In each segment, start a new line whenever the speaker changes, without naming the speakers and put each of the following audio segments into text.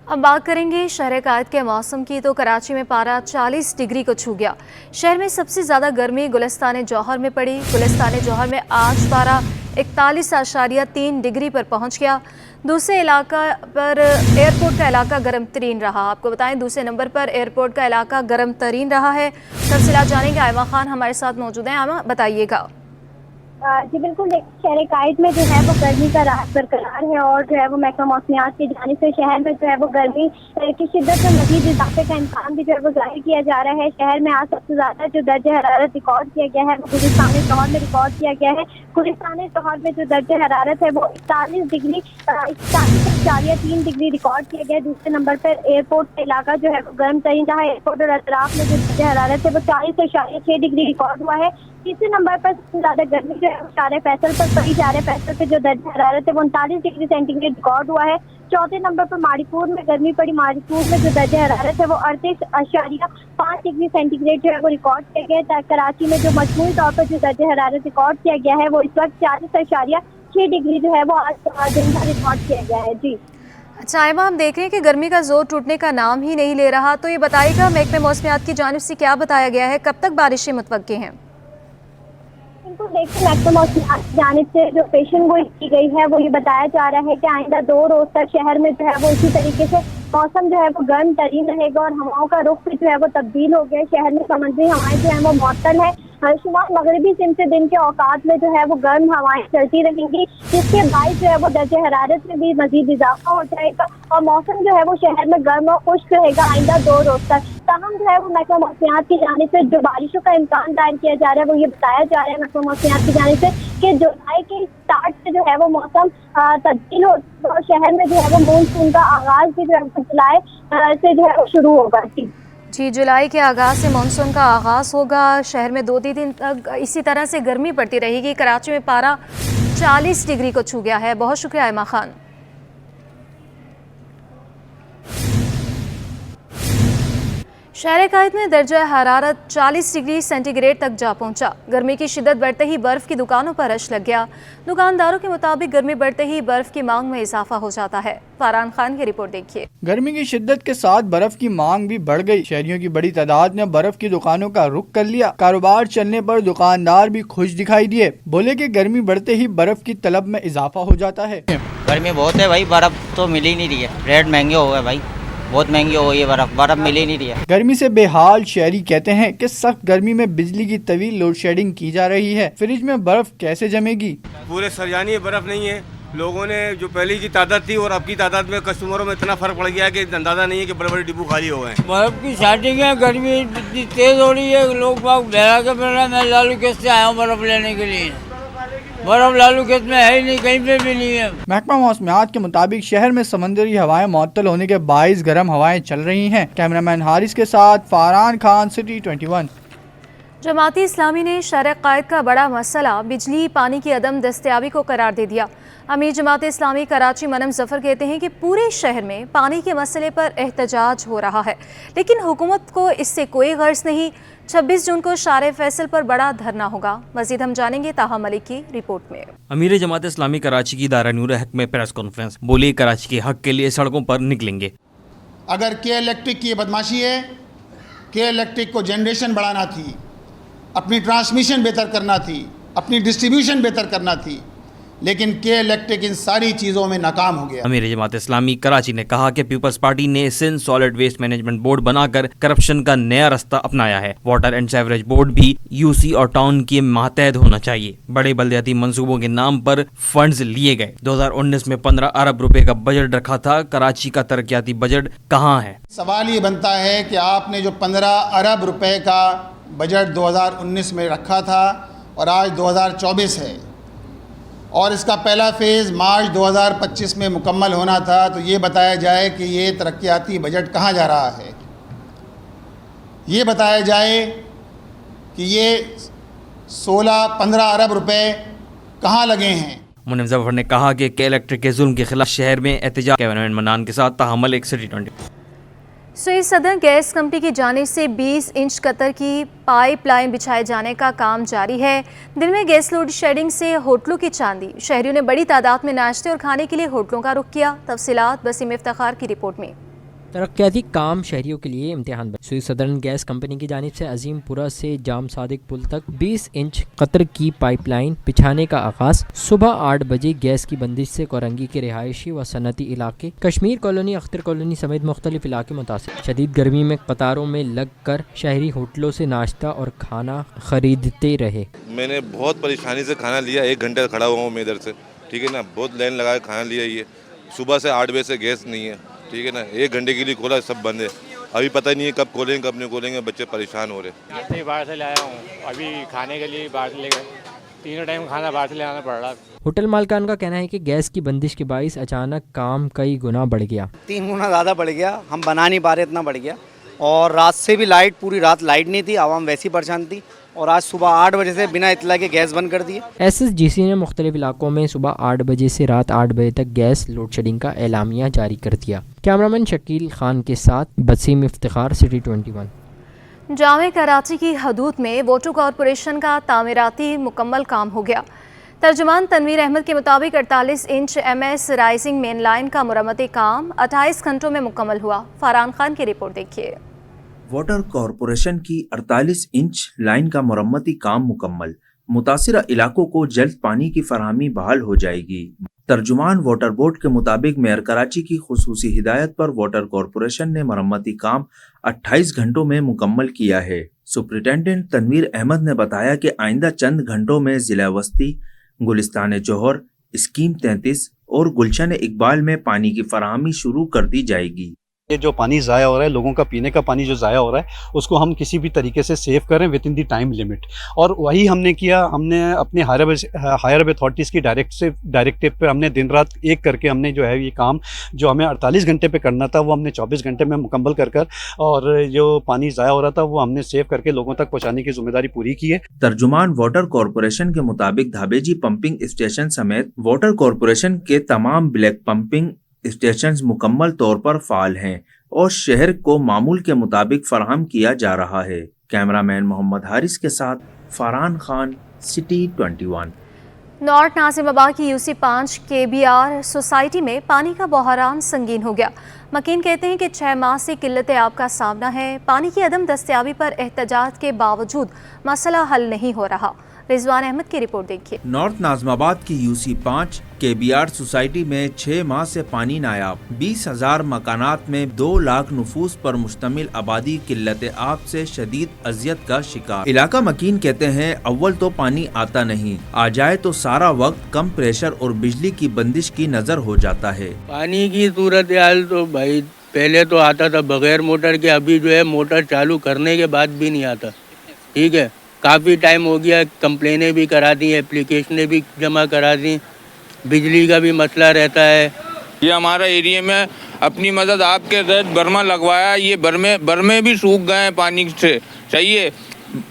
अब बात करेंगे शहर कायद के मौसम की। तो कराची में पारा 40 डिग्री को छू गया। शहर में सबसे ज़्यादा गर्मी गुलिस्तान जौहर में पड़ी। गुलिस्तान जौहर में आज पारा 41.3 डिग्री पर पहुंच गया। दूसरे इलाका पर एयरपोर्ट का इलाका गर्म तरीन रहा। आपको बताएं, दूसरे नंबर पर एयरपोर्ट का इलाका गर्म तरीन रहा है। तफसीलात जानेंगे, आयमा खान हमारे साथ मौजूद हैं। आयमा, बताइएगा।
जी बिल्कुल, शहर कायद में जो है वो गर्मी का राहत बरकरार है और जो है वो महकमा मौसमियात की जानिब से शहर में जो है वो गर्मी की शिद्दत में मजीद इजाफे का इम्कान भी जो है वो जाहिर किया जा रहा है। शहर में आज सबसे ज्यादा जो दर्जा हरारत रिकॉर्ड किया गया है वो गुलिस्तान जौहर में रिकॉर्ड किया गया है। गुलिस्तान जौहर में जो दर्जा हरारत है वो 41.3 डिग्री रिकॉर्ड किया गया है। दूसरे नंबर पर एयरपोर्ट का इलाका जो है वो गर्म तरीन रहा। एयरपोर्ट और अतराफ में जो दर्जा हरारत है वो 40.6 डिग्री रिकॉर्ड हुआ है। तीसरे नंबर पर सबसे ज्यादा गर्मी जो है शारे फैसल पर पड़ी। शारे फैसल पे जो दर्जा हरारत है वो 39 डिग्री सेंटीग्रेड रिकॉर्ड हुआ है। चौथे नंबर पर मारीपुर में गर्मी पड़ी। मारीपुर में जो दर्जा हरारत है वो 38.5 डिग्री सेंटीग्रेड जो है वो रिकॉर्ड किया गया है। कराची में जो मजमूई तौर पर जो दर्जा हरारत रिकॉर्ड किया गया है वो इस वक्त 40.6 डिग्री जो है वो आज दिन का रिकॉर्ड किया गया है। जी
अच्छा आयमा, हम देख रहे हैं कि गर्मी का जोर टूटने का नाम ही नहीं ले रहा। तो ये बताइएगा, महकमे मौसमियात की जानिब से क्या बताया गया है, कब तक बारिशें मुतवक्के हैं?
बिल्कुल, देखिए महकमा मौसमियात की जानिब से जो पेशन गोई की गई है वो ये बताया जा रहा है कि आइंदा 2 रोज तक शहर में जो है वो इसी तरीके से मौसम जो है वो गर्म तरीन रहेगा और हवाओं का रुख भी जो है वो तब्दील हो गया है। शहर में समुद्री हवाएं जो है वो मुअत्तल है। शुमाल मगरबी सिंध से दिन के औकात में जो है वो गर्म हवाएं चलती रहेंगी, जिसके बायस जो है वो दर्जे हरारत में भी मजीद इजाफा हो जाएगा और मौसम जो है वो शहर में गर्म और खुश्क रहेगा आइंदा 2 रोज तक। ताहम जो है वो महकमा मौसमियात की जानिब से जो बारिशों का इम्कान दायर किया जा रहा है वो ये बताया जा रहा है महकमा मौसमियात की जानिब से कि जुलाई के स्टार्ट से जो है वो मौसम तब्दील हो और शहर में जो है वो मानसून का आगाज भी जो है वो जुलाई से जो है वो शुरू होगा।
जी, जुलाई के आगाज़ से मानसून का आगाज़ होगा। शहर में 2-3 दिन तक इसी तरह से गर्मी पड़ती रहेगी। कराची में पारा 40 डिग्री को छू गया है। बहुत शुक्रिया आयमा खान। शहर कायद में दर्जा हरारत 40 डिग्री सेंटीग्रेड तक जा पहुंचा। गर्मी की शिद्दत बढ़ते ही बर्फ की दुकानों पर रश लग गया। दुकानदारों के मुताबिक गर्मी बढ़ते ही बर्फ की मांग में इजाफा हो जाता है। फरहान खान की रिपोर्ट देखिए।
गर्मी की शिद्दत के साथ बर्फ की मांग भी बढ़ गई। शहरियों की बड़ी तादाद ने बर्फ की दुकानों का रुख कर लिया। कारोबार चलने पर दुकानदार भी खुश दिखाई दिए। बोले कि गर्मी बढ़ते ही बर्फ की तलब में इजाफा हो जाता है।
गर्मी बहुत है भाई, बर्फ तो मिल ही नहीं रही है। रेट महंगे हो गए भाई, बहुत महंगी हो गई है। बर्फ मिल ही नहीं रही है।
गर्मी से बेहाल शहरी कहते हैं कि सख्त गर्मी में बिजली की तवील लोड शेडिंग की जा रही है। फ्रिज में बर्फ कैसे जमेगी?
पूरे सरयानी बर्फ नहीं है। लोगों ने जो पहले की तादाद थी और अब की तादाद में कस्टमरों में इतना फर्क पड़ गया है कि अंदाजा नहीं है कि बड़े बड़े डिब्बू खाली हो गए हैं।
बर्फ की स्टार्टिंग है, गर्मी इतनी तेज हो रही है, लोग बाग बहरा के फिर रहे हैं। मैं लालू खेत से आया हूँ बर्फ लेने के लिए। बर्फ लालू खेत में है ही नहीं, कहीं पे भी नहीं है।
महकमा मौसमियात के मुताबिक शहर में समंदरी हवाएं मुअत्तल होने के बाइस गर्म हवाएं चल रही हैं। कैमरामैन हारिस के साथ फरहान खान, सिटी 21।
जमाती इस्लामी ने शहर कायद का बड़ा मसला बिजली पानी की अदम दस्तयाबी को करार दे दिया। अमीर जमात इस्लामी कराची मनम जफर कहते हैं कि पूरे शहर में पानी के मसले पर एहतजाज हो रहा है, लेकिन हुकूमत को इससे कोई गर्ज नहीं। 26 जून को शारे फैसल पर बड़ा धरना होगा। मजीद हम जानेंगे ताहा मलिक की रिपोर्ट में।
अमीर जमात इस्लामी कराची की दारा नूर हक में प्रेस कॉन्फ्रेंस। बोले कराची के हक के लिए सड़कों पर निकलेंगे।
अगर के इलेक्ट्रिक की बदमाशी है, के इलेक्ट्रिक को जनरेशन बढ़ाना थी, अपनी ट्रांसमिशन बेहतर करना थी, अपनी डिस्ट्रीब्यूशन बेहतर करना थी, लेकिन के इलेक्ट्रिक इन सारी चीज़ों में नाकाम हो गया।
अमीर जमात इस्लामी कराची ने कहा कि पीपल्स पार्टी ने Sindh solid waste management board बनाकर करप्शन का नया रास्ता अपनाया है। वाटर एंड सेवरेज बोर्ड भी यूसी और टाउन के मातहत होना चाहिए। बड़े बल्दियाती मंसूबों के नाम पर फंड्स लिए गए। 2019 में 15 अरब रुपए का बजट रखा था। कराची का तरक्याती बजट कहाँ है?
सवाल ये बनता है कि आपने जो 15 अरब रुपए का बजट 2019 में रखा था और आज 2024 है और इसका पहला फेज़ मार्च 2025 में मुकम्मल होना था, तो ये बताया जाए कि ये तरक्याती बजट कहाँ जा रहा है। ये बताया जाए कि ये 16-15 अरब रुपए कहाँ लगे हैं।
मुनीम जफर ने कहा कि इलेक्ट्रिक के जुल्म के खिलाफ शहर में एहतजाज। कैमरामैन मनान के साथ ताहमल एक city 20।
Swiss southern gas company की जानिब से 20 इंच कतर की पाइपलाइन बिछाए जाने का काम जारी है। दिन में गैस लोड शेडिंग से होटलों की चांदी। शहरियों ने बड़ी तादाद में नाश्ते और खाने के लिए होटलों का रुख किया। तफसीलात बसीम इफ्तिखार की रिपोर्ट में।
ترقیاتی کام شہریوں کے لیے امتحان بن سوئی سدرن گیس کمپنی کی جانب سے عظیم پورہ سے جام صادق پل تک 20 انچ قطر کی پائپ لائن بچھانے کا آغاز صبح 8 بجے گیس کی بندش سے کورنگی کے رہائشی و صنعتی علاقے کشمیر کالونی اختر کالونی سمیت مختلف علاقے متاثر شدید گرمی میں قطاروں میں لگ کر شہری ہوٹلوں سے ناشتہ اور کھانا خریدتے رہے.
میں نے بہت پریشانی سے کھانا لیا, 1 گھنٹے کھڑا ہوا ہوں میں ادھر سے, ٹھیک ہے نا, بہت لائن لگا کے کھانا لیا. یہ صبح سے 8 بجے سے گیس نہیں ہے, ٹھیک ہے نا, 1 گھنٹے کے لیے کھولا, سب بند ہے. ابھی پتہ نہیں ہے کب کھولیں گے کب نہیں کھولیں گے, بچے پریشان ہو رہے ہیں.
اتنی باہر سے لایا ہوں, ابھی کھانے کے لیے باہر سے لے گئے, 3 ٹائم کھانا باہر سے لے آنا پڑ رہا.
ہوٹل مالکان کا کہنا ہے کہ گیس کی بندش کے باعث اچانک کام کئی گنا بڑھ گیا.
3 گنا زیادہ بڑھ گیا, ہم بنا نہیں پا رہے, اتنا بڑھ گیا. اور رات سے بھی لائٹ, پوری رات لائٹ نہیں تھی, عوام ویسی پریشان تھی, اور آج صبح 8 بجے سے بنا اطلاع کے گیس بند کر دیے.
ایس ایس جی سی نے مختلف علاقوں میں صبح 8 بجے سے رات 8 بجے تک گیس لوڈ شیڈنگ کا اعلامیہ جاری کر دیا. کیمرامین شکیل خان کے ساتھ بسیم افتخار, سٹی 21.
جامع کراچی کی حدود میں واٹر کارپوریشن کا تعمیراتی مکمل کام ہو گیا. ترجمان تنویر احمد کے مطابق 48 inch M S rising main line کا مرمتی کام 28 گھنٹوں میں مکمل ہوا. فرحان خان کی رپورٹ دیکھیے.
واٹر کارپوریشن کی 48 انچ لائن کا مرمتی کام مکمل, متاثرہ علاقوں کو جلد پانی کی فراہمی بحال ہو جائے گی. ترجمان واٹر بورڈ کے مطابق میئر کراچی کی خصوصی ہدایت پر واٹر کارپوریشن نے مرمتی کام 28 گھنٹوں میں مکمل کیا ہے. سپرنٹینڈنٹ تنویر احمد نے بتایا کہ آئندہ چند گھنٹوں میں ضلع وسطی, گلستان جوہر, اسکیم 33 اور گلشن اقبال میں پانی کی فراہمی شروع کر دی جائے گی.
یہ جو پانی ضائع ہو رہا ہے, لوگوں کا پینے کا پانی جو ضائع ہو رہا ہے, اس کو ہم کسی بھی طریقے سے سیو کریں with in the time limit. اور وہی ہم نے کیا, ہم نے اپنے ہائر اب اتھارٹیز کی ڈائریکٹیو پہ ہم نے دن رات ایک کر کے ہم نے جو ہے یہ کام جو ہمیں 48 گھنٹے پہ کرنا تھا وہ ہم نے 24 گھنٹے میں مکمل کر اور جو پانی ضائع ہو رہا تھا وہ ہم نے سیو کر کے لوگوں تک پہنچانے کی ذمہ داری پوری کی ہے.
ترجمان واٹر کارپوریشن کے مطابق دھابیجی پمپنگ اسٹیشن سمیت واٹر کارپوریشن کے تمام بلیک پمپنگ اسٹیشنز مکمل طور پر فعال ہیں اور شہر کو معمول کے مطابق فراہم کیا جا رہا ہے. کیمرامین محمد حارث کے ساتھ فرحان خان, سٹی 21.
نارتھ ناظم آباد کی UC 5 KBR سوسائٹی میں پانی کا بحران سنگین ہو گیا. مکین کہتے ہیں کہ 6 ماہ سے قلت آب کا سامنا ہے. پانی کی عدم دستیابی پر احتجاج کے باوجود مسئلہ حل نہیں ہو رہا. رضوان احمد کی رپورٹ دیکھیے.
نارتھ ناظم آباد کی UC 5 KBR سوسائٹی میں 6 ماہ سے پانی نایاب. 20,000 مکانات میں 2 لاکھ نفوس پر مشتمل آبادی قلت آب سے شدید اذیت کا شکار. علاقہ مکین کہتے ہیں اول تو پانی آتا نہیں, آ جائے تو سارا وقت کم پریشر اور بجلی کی بندش کی نظر ہو جاتا ہے.
پانی کی صورتحال تو بھائی پہلے تو آتا تھا بغیر موٹر کے, ابھی جو ہے موٹر چالو کرنے کے بعد بھی نہیں آتا. ٹھیک ہے, کافی ٹائم ہو گیا, کمپلینیں بھی کرا دی, اپلیکیشنیں بھی جمع کرا دی, بجلی کا بھی مسئلہ رہتا ہے.
یہ ہمارا ایریا میں اپنی مدد آپ کے تحت برما لگوایا, یہ برمے بھی سوکھ گئے ہیں پانی سے. چاہیے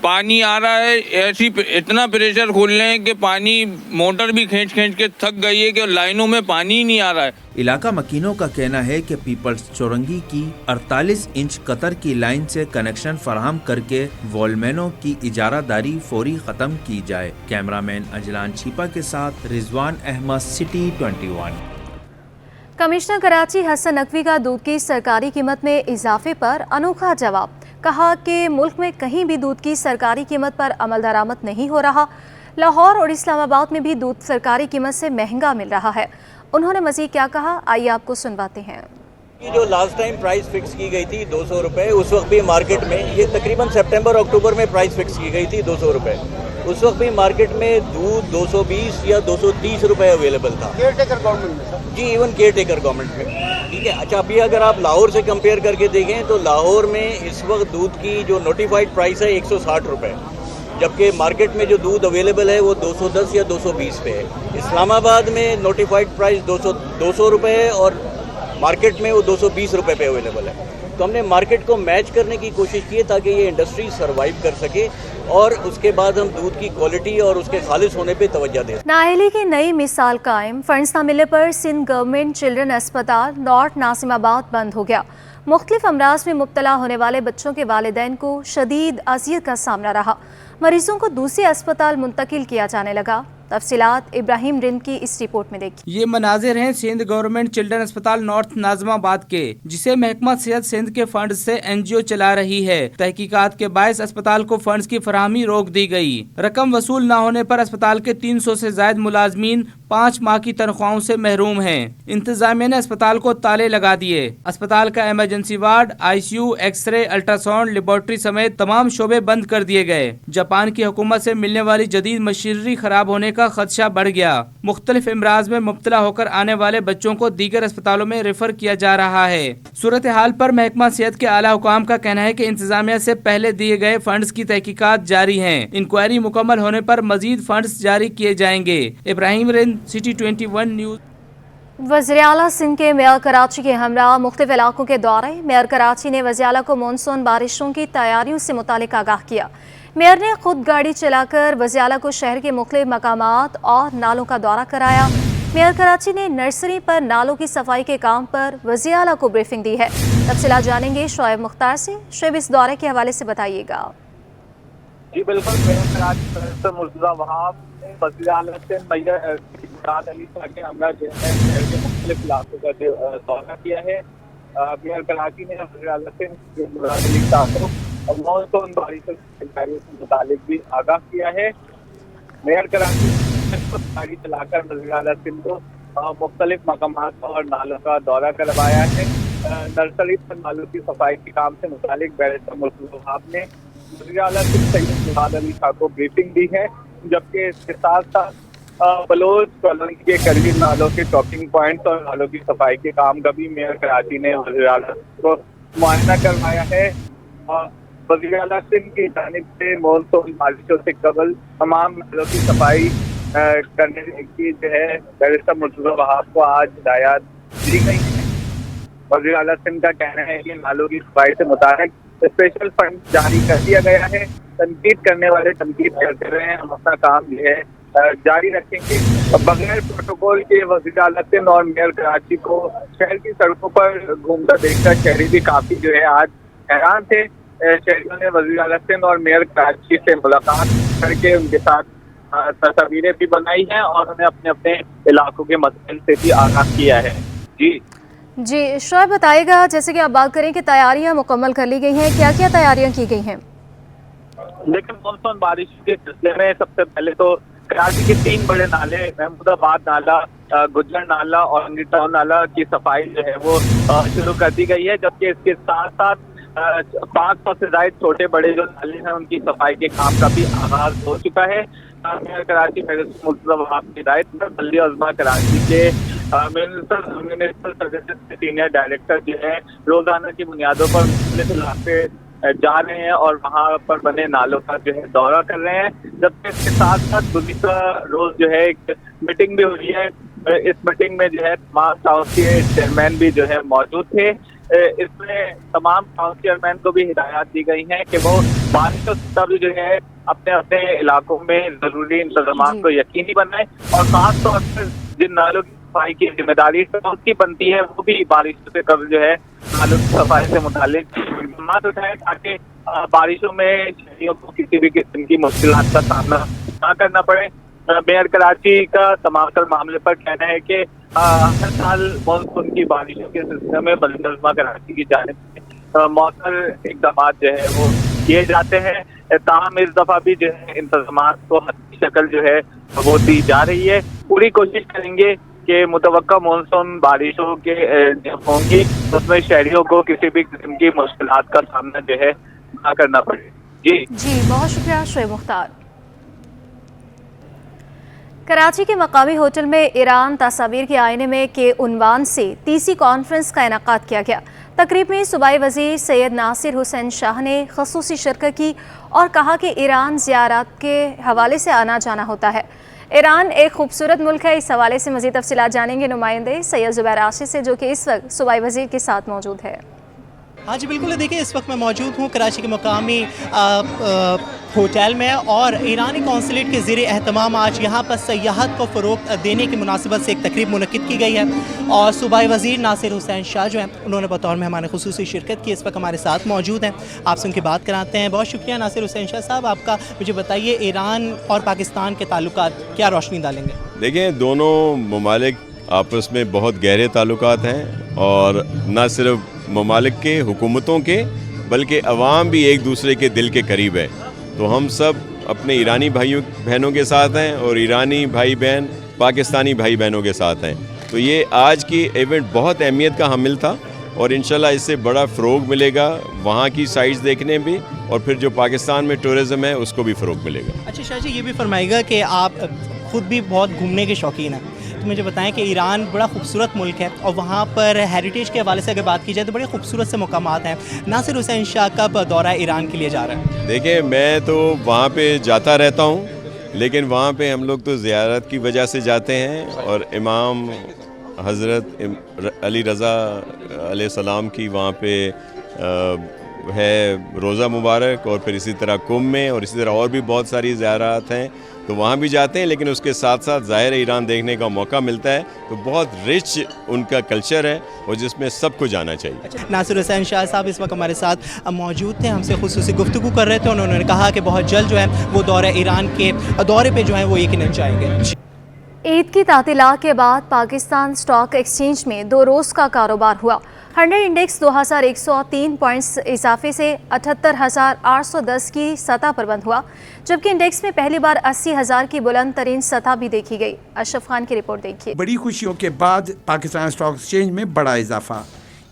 پانی آ رہا ہے, ایسی اتنا پریشر کھول رہے ہیں کہ پانی موٹر بھی کھینچ کے تھک گئی ہے کہ لائنوں میں پانی ہی نہیں آ رہا ہے.
علاقہ مکینوں کا کہنا ہے کہ پیپلز چورنگی کی 48 انچ قطر کی لائن سے کنیکشن فراہم کر کے وولمینوں کی اجارہ داری فوری ختم کی جائے. کیمرامین اجلان چھیپا کے ساتھ رضوان احمد, سٹی 21.
کمشنر کراچی حسن نقوی کا دودھ کی سرکاری قیمت میں اضافے پر انوکھا جواب. کہا کہ ملک میں کہیں بھی دودھ کی سرکاری قیمت پر عمل درآمد نہیں ہو رہا. لاہور اور اسلام آباد میں بھی دودھ سرکاری قیمت سے مہنگا مل رہا ہے. انہوں نے مزید کیا کہا, آئیے آپ کو سنواتے ہیں.
یہ جو لاسٹ ٹائم پرائس فکس کی گئی تھی 200 روپے, اس وقت بھی مارکیٹ میں یہ تقریباً سپٹمبر اکتوبر میں پرائس فکس کی گئی تھی 200 روپے. اس وقت بھی مارکیٹ میں دودھ 220 یا 230 روپے اویلیبل تھا. کیئر ٹیکر گورنمنٹ میں جی, ایون کیئر ٹیکر گورنمنٹ میں. ٹھیک ہے, اچھا ابھی اگر آپ لاہور سے کمپیئر کر کے دیکھیں تو لاہور میں اس وقت دودھ کی جو نوٹیفائڈ پرائس ہے 160 روپے, جبکہ مارکیٹ میں جو دودھ اویلیبل ہے وہ 210 یا 220 پہ ہے. اسلام آباد میں نوٹیفائڈ پرائس 200 روپے ہے اور مارکیٹ میں وہ 220 روپے پہ اویلیبل ہے. تو ہم نے مارکیٹ کو میچ کرنے کی کوشش کی تاکہ یہ انڈسٹری سروائیو کر سکے اور اس کے بعد ہم دودھ کی کوالٹی اور اس کے خالص ہونے پہ توجہ دیں.
نااہلی کی نئی مثال قائم. فنڈز نہ ملنے پر سندھ گورنمنٹ چلڈرن اسپتال نارتھ ناظم آباد بند ہو گیا. مختلف امراض میں مبتلا ہونے والے بچوں کے والدین کو شدید اذیت کا سامنا رہا. مریضوں کو دوسرے اسپتال منتقل کیا جانے لگا. तफसीलात इब्राहिम रिंद की इस रिपोर्ट में देखिए।
ये मनाजिर हैं सिंध गवर्नमेंट चिल्ड्रन अस्पताल नॉर्थ नाजमाबाद के, जिसे महकमा सेहत सिंध के फंड से एनजीओ चला रही है। तहकीकात के बायस अस्पताल को फंड्स की फराहमी रोक दी गई। रकम वसूल न होने पर अस्पताल के 300 से ज्यादा मुलाजमीन 5 माह की तनख्वाहों से महरूम हैं। इंतजामिया ने अस्पताल को ताले लगा दिए। अस्पताल का emergency ward, ICU, x ray, ultrasound, laboratory समेत तमाम शोबे बंद कर दिए गए। जापान की हुकूमत से मिलने वाली जदीद मशीनरी खराब होने का खदशा बढ़ गया। मुख्तलिफ इमराज में मुब्तला होकर आने वाले बच्चों को दीगर अस्पतालों में रेफर किया जा रहा है। सूरत हाल पर महकमा सेहत के आला हुकाम का कहना है कि इंतजामिया से पहले दिए गए फंड्स की तहकीकात जारी हैं। इंक्वायरी मुकम्मल होने पर मजीद फंड्स जारी किए जाएंगे। Ibrahim Rind, city 21 news.
वज़ीर आला सिंध के मेयर कराची के हमरा मुख्तलिफ इलाकों के दौरे। मेयर कराची ने वज़ीर आला को मानसून बारिशों की तैयारियों से मुतालिक आगाह किया। मेयर ने खुद गाड़ी चलाकर वज़ीर आला को शहर के मुख्तलिफ मकामात और नालों का दौरा कराया। मेयर कराची ने नर्सरी पर नालों की सफाई के काम पर वज़ीर आला को ब्रीफिंग दी है। तफसीलात जानेंगे शोएब मुख्तार से। शोएब, इस दौरे के हवाले से बताइएगा।
जी बिल्कुल, मेयर कराची मुर्तज़ा वहाब वज़ीर आला से मुराद अली साहब के हमरा जो है शहर के मुख्तलिफ इलाकों का दौरा किया है। मेयर कराची ने वज़ीर आला से मुराद अली साहब को मानसून बारिशों की तैयारियों से मुतालिक भी आगाह किया है। मेयर कराची गाड़ी चलाकर वज़ीर आला सिंध को मुख्तलिफ मकामात और नालों का दौरा करवाया है। नर्सरी पर नालों की सफाई के काम से मुतालिक बैरिस्टर मुर्तज़ा वहाब ने वज़ीर आला सिंध सैयद मुराद अली साहब को ब्रीफिंग दी है, जबकि इसके साथ साथ बलोच कॉलोनी के करीब नालों के टॉपिंग पॉइंट्स और नालों की सफाई के काम का भी मेयर कराची ने वज़ीर आला को मुआयना करवाया है। वज़ीर आला सिंध की जानिब से मानसून बारिशों से कबल तमाम नालों की सफाई करने की जो है बैरिस्टर मुर्तज़ा वहाब को आज हिदायत दी गई है। वज़ीर आला सिंध का कहना है कि नालों की सफाई से मुताबिक स्पेशल फंड जारी कर दिया गया है। तनकीद करने वाले तनकीद करते रहे, हम अपना काम जो है जारी रखेंगे। बगैर प्रोटोकॉल के वज़ीर आला सिंध और मेयर कराची को शहर की सड़कों पर घूमता देखकर शहरी भी काफी जो है आज हैरान थे। शहरियों ने वज़ीर आला सिंध और मेयर कराची से मुलाकात करके उनके साथ तस्वीरें भी बनाई हैं और उन्हें अपने अपने इलाकों के मसले से भी आगाह किया है। जी
शोएब बताइएगा, जैसे कि आप बात करें कि तैयारियां मुकम्मल कर ली गई हैं, क्या क्या तैयारियां की गई हैं?
लेकिन मानसून बारिश के सिलसिले में सबसे पहले तो कराची के 3 बड़े नाले, महमूदाबाद नाला, गुज्जर नाला और अंगी टाउन नाला की सफाई जो है वो शुरू कर दी गई है, जबकि इसके साथ साथ 500 से ज्यादा छोटे बड़े जो नाले हैं उनकी सफाई के काम का भी आगाज हो चुका है। मेयर कराची बैरिस्टर मुर्तज़ा वहाब की हिदायत में बल्दी अज़मा कराची के म्यूनिसिपल सर्विसेज के सीनियर डायरेक्टर जो है रोजाना की बुनियादों पर मुख्तलिफ इलाके जा रहे हैं और वहाँ पर बने नालों का जो है दौरा कर रहे हैं। जबकि इसके साथ साथ गुज़िश्ता रोज जो है एक मीटिंग भी हुई है। इस मीटिंग में जो है तमाम टाउन के चेयरमैन भी जो है मौजूद थे। इसमें तमाम टाउन चेयरमैन को भी हिदायत दी गई है कि वो बारिशों से तब जो है अपने अपने इलाकों में जरूरी इंतजाम को यकीनी बनाए और खास तौर पर जिन नालों की सफाई की जिम्मेदारी उसकी बनती है वो भी बारिशों से कब जो है नालों की सफाई से मुतालिक इक़दाम उठाए ताकि बारिशों में शहरियों को किसी भी किस्म की मुश्किलात का सामना न करना पड़े। मेयर कराची का तमाम मामले पर कहना है कि हर साल मानसून की बारिशों के सिलसिले में बल्दी अज़मा कराची की जानिब से मौसर इक़दाम जो है वो किए जाते हैं। ताहम इस दफा भी जो है इंतजाम को हद शक्ल जो है वो दी जा रही है। पूरी कोशिश करेंगे कि मुतवक्का मानसून बारिशों के जब होंगी उसमें शहरियों को किसी भी किस्म की मुश्किलात का सामना जो है न करना पड़े। जी
बहुत शुक्रिया शोएब मुख्तार। कराची के मकामी होटल में ईरान तस्वीर के आईने में के उन्वान से तीसरी कॉन्फ्रेंस का इनेकाद किया गया। तकरीब में सूबाई वज़ीर सैयद नासिर हुसैन शाह ने ख़ुसूसी शिरकत की और कहा कि ईरान ज़ियारत के हवाले से आना जाना होता है। ईरान एक खूबसूरत मुल्क है। इस हवाले से मज़ीद तफसीलात जानेंगे नुमाइंदे सैयद ज़ुबैर आशिक़ से, जो कि इस वक्त सूबाई वज़ीर के साथ मौजूद है।
हाँ जी बिल्कुल, देखिए इस वक्त मैं मौजूद हूँ कराची के मकामी ہوٹل میں، اور ایرانی قونصلیٹ کے زیر اہتمام آج یہاں پر سیاحت کو فروغ دینے کی مناسبت سے ایک تقریب منعقد کی گئی ہے، اور صوبائی وزیر ناصر حسین شاہ جو ہیں انہوں نے بطور مہمان خصوصی شرکت کی، اس وقت ہمارے ساتھ موجود ہیں، آپ سے ان کی بات کراتے ہیں۔ بہت شکریہ ناصر حسین شاہ صاحب آپ کا۔ مجھے بتائیے ایران اور پاکستان کے تعلقات کیا روشنی ڈالیں گے؟
دیکھیں، دونوں ممالک آپس میں بہت گہرے تعلقات ہیں، اور نہ صرف ممالک کے حکومتوں کے بلکہ عوام بھی ایک دوسرے کے دل کے قریب ہے۔ تو ہم سب اپنے ایرانی بھائیوں بہنوں کے ساتھ ہیں، اور ایرانی بھائی بہن پاکستانی بھائی بہنوں کے ساتھ ہیں۔ تو یہ آج کی ایونٹ بہت اہمیت کا حامل تھا، اور انشاءاللہ اس سے بڑا فروغ ملے گا وہاں کی سائٹس دیکھنے بھی، اور پھر جو پاکستان میں ٹورزم ہے اس کو بھی فروغ ملے گا۔
اچھا شاہ جی، یہ بھی فرمائے گا کہ آپ خود بھی بہت گھومنے کے شوقین ہیں، تو مجھے بتائیں کہ ایران بڑا خوبصورت ملک ہے، اور وہاں پر ہیریٹیج کے حوالے سے اگر بات کی جائے تو بڑے خوبصورت سے مقامات ہیں۔ ناصر حسین شاہ کب دورہ ایران کے لیے جا رہا ہے؟
دیکھیں، میں تو وہاں پہ جاتا رہتا ہوں، لیکن وہاں پہ ہم لوگ تو زیارت کی وجہ سے جاتے ہیں، اور امام حضرت علی رضا علیہ السلام کی وہاں پہ ہے روزہ مبارک، اور پھر اسی طرح کم میں، اور اسی طرح اور بھی بہت ساری زیارات ہیں، تو وہاں بھی جاتے ہیں، لیکن اس کے ساتھ ساتھ ظاہر ایران دیکھنے کا موقع ملتا ہے، تو بہت رچ ان کا کلچر ہے، اور جس میں سب کو جانا چاہیے۔
ناصر حسین شاہ صاحب اس وقت ہمارے ساتھ موجود تھے، ہم سے خصوصی گفتگو کر رہے تھے، انہوں نے کہا کہ بہت جلد جو ہے وہ دورہ ایران کے دورے پہ جو ہے وہ یقیناً جائیں گے۔
عید کی تعطیلات کے بعد پاکستان اسٹاک ایکسچینج میں 2 روز کا کاروبار ہوا۔ 100 انڈیکس 2103 پوائنٹس اضافے سے 78,810 کی سطح پر بند ہوا، جبکہ انڈیکس میں پہلی بار 80,000 کی بلند ترین سطح بھی دیکھی گئی۔ اشرف خان کی رپورٹ دیکھیے۔
بڑی خوشیوں کے بعد پاکستان اسٹاک ایکسچینج میں بڑا اضافہ۔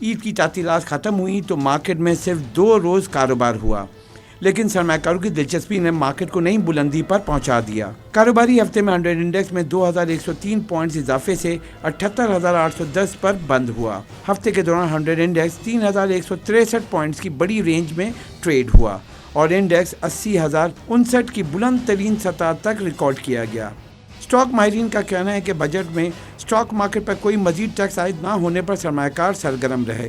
عید کی تعطیلات ختم ہوئی تو مارکیٹ میں صرف 2 روز کاروبار ہوا، لیکن سرمایہ کاروں کی دلچسپی نے مارکیٹ کو نئی بلندی پر پہنچا دیا۔ کاروباری ہفتے میں 100 انڈیکس میں 2103 پوائنٹس اضافے سے 78,810 پر بند ہوا۔ ہفتے کے دوران 100 انڈیکس 3,163 پوائنٹس کی بڑی رینج میں ٹریڈ ہوا، اور انڈیکس 80,059 کی بلند ترین سطح تک ریکارڈ کیا گیا۔ اسٹاک ماہرین کا کہنا ہے کہ بجٹ میں اسٹاک مارکیٹ پر کوئی مزید ٹیکس عائد نہ ہونے پر سرمایہ کار سرگرم رہے۔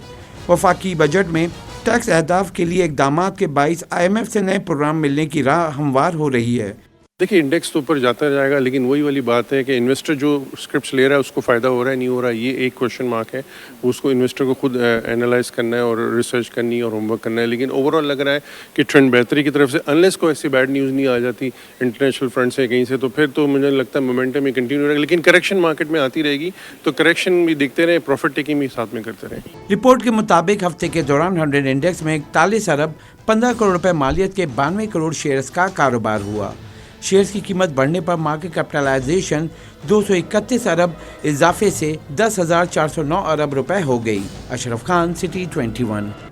وفاقی بجٹ میں ٹیکس اہداف کے لیے اقدامات کے باعث IMF سے نئے پروگرام ملنے کی راہ ہموار ہو رہی ہے۔
دیکھیے، انڈیکس تو اوپر جاتا جائے گا، لیکن وہی والی بات ہے کہ انویسٹر جو اسکرپٹس لے رہا ہے اس کو فائدہ ہو رہا ہے نہیں ہو رہا ہے، یہ ایک کوشچن مارک ہے۔ اس کو انویسٹر کو خود اینالائز کرنا ہے، اور ریسرچ کرنی ہے، اور ہوم ورک کرنا ہے، لیکن اوور آل لگ رہا ہے کہ ٹرینڈ بہتری کی طرف سے، انلیس کوئی ایسی بیڈ نیوز نہیں آ جاتی انٹرنیشنل فرنٹ سے کہیں سے، تو پھر تو مجھے لگتا ہے مومنٹم یہ کنٹینیو رہے گا، لیکن کریکشن مارکیٹ میں آتی رہے گی، تو کریکشن بھی دیکھتے رہیں، پروفٹ ٹیکنگ بھی ساتھ میں کرتے رہیں۔
رپورٹ کے مطابق ہفتے کے دوران 100 انڈیکس میں 41 ارب 15 کروڑ روپے مالیت کے 92 کروڑ شیئرز کا کاروبار ہوا۔ شیئرز کی قیمت بڑھنے پر مارکیٹ کیپٹلائزیشن 231 ارب اضافے سے 10,409 ارب روپے ہو گئی۔ اشرف خان، سٹی 21۔